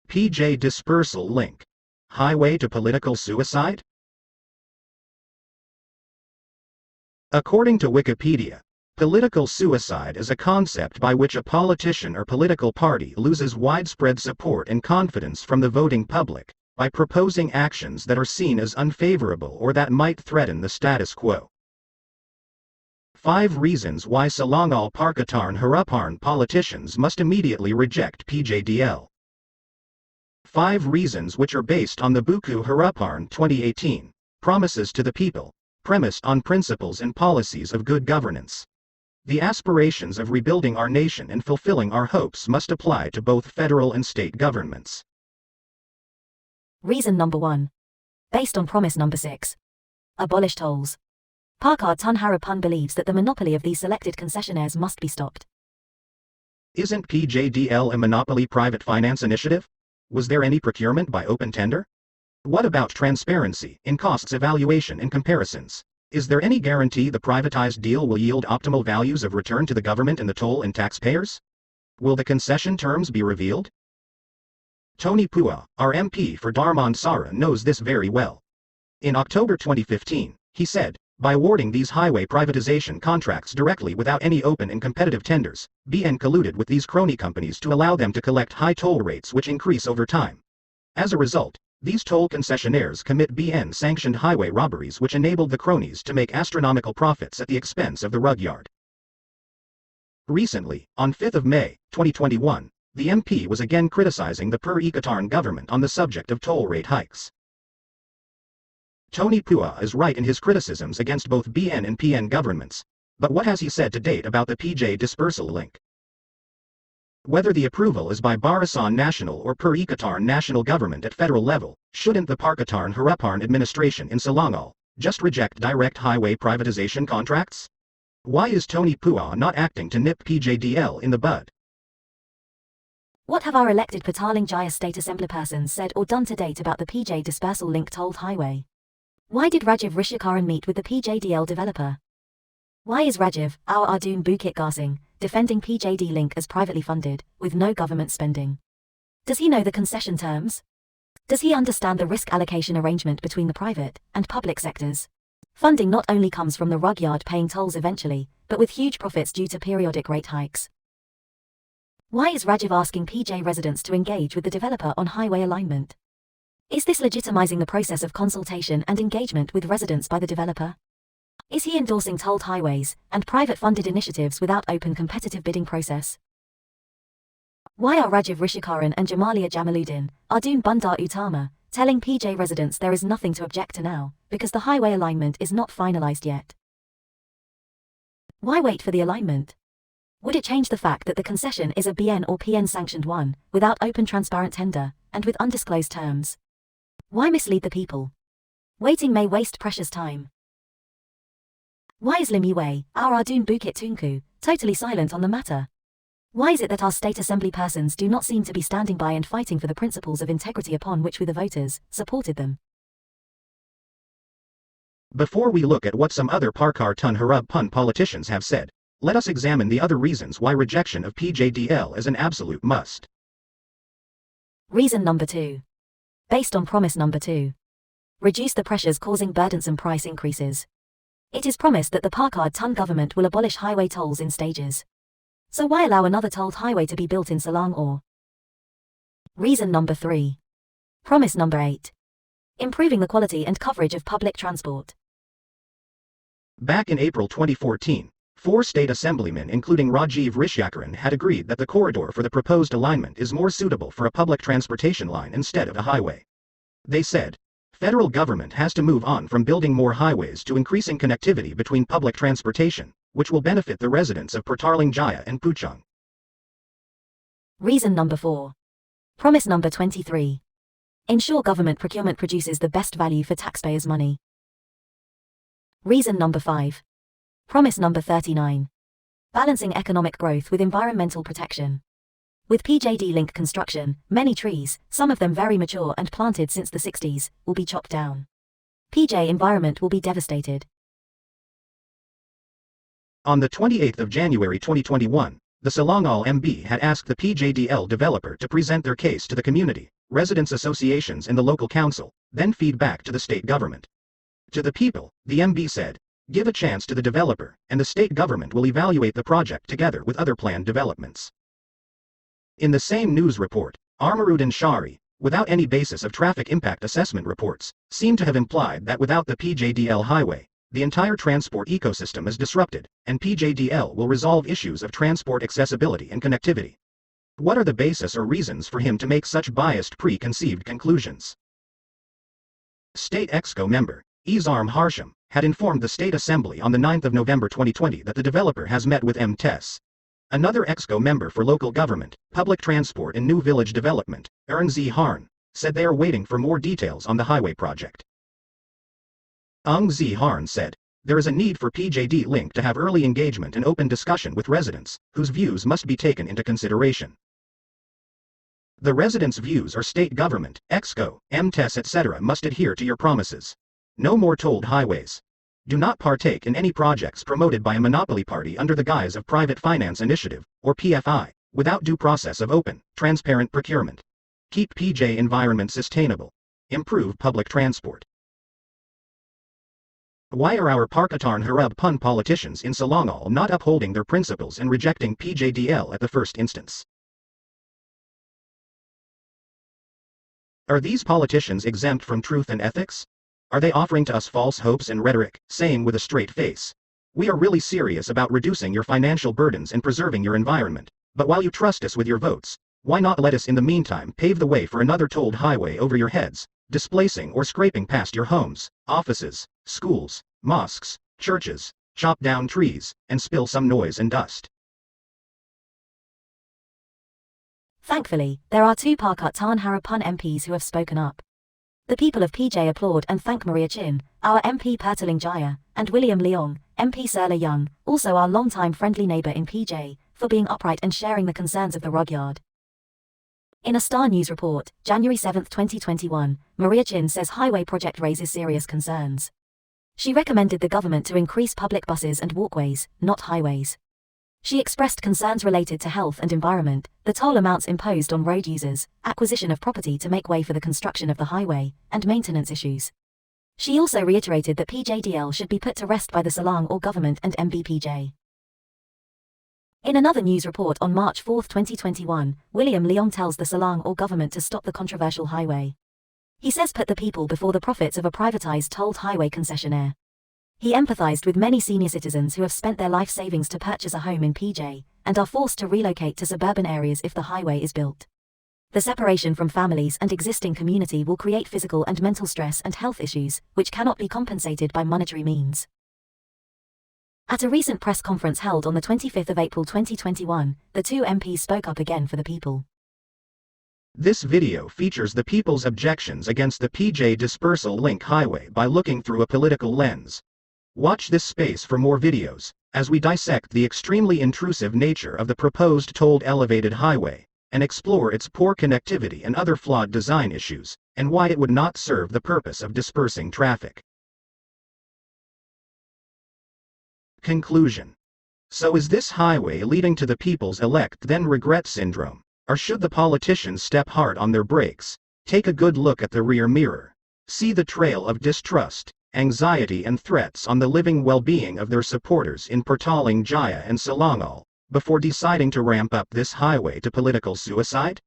PJ Dispersal Link Highway to political suicide? According to Wikipedia, political suicide is a concept by which a politician or political party loses widespread support and confidence from the voting public by proposing actions that are seen as unfavorable or that might threaten the status quo. 5 reasons why Selangor Pakatan Harapan politicians must immediately reject PJDL. 5 reasons which are based on the Buku Harapan 2018, Promises to the People, premised on principles and policies of good governance. The aspirations of rebuilding our nation and fulfilling our hopes must apply to both federal and state governments. Reason number 1. Based on promise number 6. Abolish tolls. Pakatan Harapan believes that the monopoly of these selected concessionaires must be stopped. Isn't PJDL a monopoly private finance initiative? Was there any procurement by open tender? What about transparency in costs evaluation and comparisons? Is there any guarantee the privatized deal will yield optimal values of return to the government and the toll and taxpayers? Will the concession terms be revealed? Tony Pua, our MP for Dharmansara, knows this very well. In October 2015, he said, by awarding these highway privatization contracts directly without any open and competitive tenders, BN colluded with these crony companies to allow them to collect high toll rates which increase over time. As a result, these toll concessionaires commit BN-sanctioned highway robberies which enabled the cronies to make astronomical profits at the expense of the rakyat. Recently, on 5 May, 2021, the MP was again criticizing the Per-Ikatan government on the subject of toll rate hikes. Tony Pua is right in his criticisms against both BN and PN governments, but what has he said to date about the PJ Dispersal Link? Whether the approval is by Barisan Nasional or Per-Ikatan national government at federal level, shouldn't the Pakatan Harapan administration in Selangor just reject direct highway privatization contracts? Why is Tony Pua not acting to nip PJDL in the bud? What have our elected Petaling Jaya state assemblypersons said or done to date about the PJ Dispersal Link tolled highway? Why did Rajiv Rishikaran meet with the PJDL developer? Why is Rajiv, our Ardun Bukit Gasing, defending PJDLink as privately funded, with no government spending? Does he know the concession terms? Does he understand the risk allocation arrangement between the private and public sectors? Funding not only comes from the rakyat paying tolls eventually, but with huge profits due to periodic rate hikes. Why is Rajiv asking PJ residents to engage with the developer on highway alignment? Is this legitimizing the process of consultation and engagement with residents by the developer? Is he endorsing tolled highways and private-funded initiatives without open competitive bidding process? Why are Rajiv Rishikaran and Jamalia Jamaluddin, Ardun Bandar Utama, telling PJ residents there is nothing to object to now, because the highway alignment is not finalized yet? Why wait for the alignment? Would it change the fact that the concession is a BN or PN sanctioned one, without open transparent tender, and with undisclosed terms? Why mislead the people? Waiting may waste precious time. Why is Lim Yue, our Ardun Bukit Tunku, totally silent on the matter? Why is it that our state assembly persons do not seem to be standing by and fighting for the principles of integrity upon which we the voters supported them? Before we look at what some other Pakatan Harapan politicians have said, let us examine the other reasons why rejection of PJDL is an absolute must. Reason number 2. Based on promise number 2. Reduce the pressures causing burdensome price increases. It is promised that the Pakatan government will abolish highway tolls in stages. So why allow another tolled highway to be built in Selangor? Reason number 3. Promise number 8. Improving the quality and coverage of public transport. Back in April 2014, 4 state assemblymen including Rajiv Rishikaran had agreed that the corridor for the proposed alignment is more suitable for a public transportation line instead of a highway. They said, federal government has to move on from building more highways to increasing connectivity between public transportation, which will benefit the residents of Petaling Jaya and Puchong. Reason number 4. Promise number 23. Ensure government procurement produces the best value for taxpayers' money. Reason number 5. Promise number 39. Balancing economic growth with environmental protection. With PJDLink construction, many trees, some of them very mature and planted since the 60s, will be chopped down. PJ environment will be devastated. On the 28th of January 2021, the Selangor MB had asked the PJDL developer to present their case to the community, residents' associations and the local council, then feed back to the state government. To the people, the MB said, give a chance to the developer, and the state government will evaluate the project together with other planned developments. In the same news report, Armaruddin Shari, without any basis of traffic impact assessment reports, seem to have implied that without the PJDL highway, the entire transport ecosystem is disrupted, and PJDL will resolve issues of transport accessibility and connectivity. What are the basis or reasons for him to make such biased preconceived conclusions? State Exco member, Izarm Harsham, had informed the State Assembly on the 9th of November 2020 that the developer has met with MTES. Another Exco member for local government, public transport and new village development, Ern Z. Harn, said they are waiting for more details on the highway project. Ung Z. Harn said, there is a need for PJDLink to have early engagement and open discussion with residents, whose views must be taken into consideration. The residents' views are state government, Exco, MTES etc. must adhere to your promises. No more tolled highways. Do not partake in any projects promoted by a monopoly party under the guise of Private Finance Initiative, or PFI, without due process of open, transparent procurement. Keep PJ environment sustainable. Improve public transport. Why are our Parkatarn Harub Pun politicians in Selangor not upholding their principles and rejecting PJDL at the first instance? Are these politicians exempt from truth and ethics? Are they offering to us false hopes and rhetoric, saying with a straight face, we are really serious about reducing your financial burdens and preserving your environment, but while you trust us with your votes, why not let us in the meantime pave the way for another tolled highway over your heads, displacing or scraping past your homes, offices, schools, mosques, churches, chop down trees, and spill some noise and dust? Thankfully, there are two Pakatan Harapan MPs who have spoken up. The people of PJ applaud and thank Maria Chin, our MP Petaling Jaya, and William Leong, MP Serla Young, also our longtime friendly neighbour in PJ, for being upright and sharing the concerns of the rakyat. In a Star News report, January 7, 2021, Maria Chin says highway project raises serious concerns. She recommended the government to increase public buses and walkways, not highways. She expressed concerns related to health and environment, the toll amounts imposed on road users, acquisition of property to make way for the construction of the highway, and maintenance issues. She also reiterated that PJDL should be put to rest by the Selangor government and MBPJ. In another news report on March 4, 2021, William Leong tells the Selangor government to stop the controversial highway. He says put the people before the profits of a privatized tolled highway concessionaire. He empathized with many senior citizens who have spent their life savings to purchase a home in PJ, and are forced to relocate to suburban areas if the highway is built. The separation from families and existing community will create physical and mental stress and health issues, which cannot be compensated by monetary means. At a recent press conference held on the 25th of April 2021, the two MPs spoke up again for the people. This video features the people's objections against the PJ Dispersal Link Highway by looking through a political lens. Watch this space for more videos, as we dissect the extremely intrusive nature of the proposed tolled elevated highway, and explore its poor connectivity and other flawed design issues, and why it would not serve the purpose of dispersing traffic. Conclusion. So is this highway leading to the people's elect then regret syndrome, or should the politicians step hard on their brakes, take a good look at the rear mirror, see the trail of distrust, anxiety and threats on the living well-being of their supporters in Petaling Jaya and Selangor, before deciding to ramp up this highway to political suicide?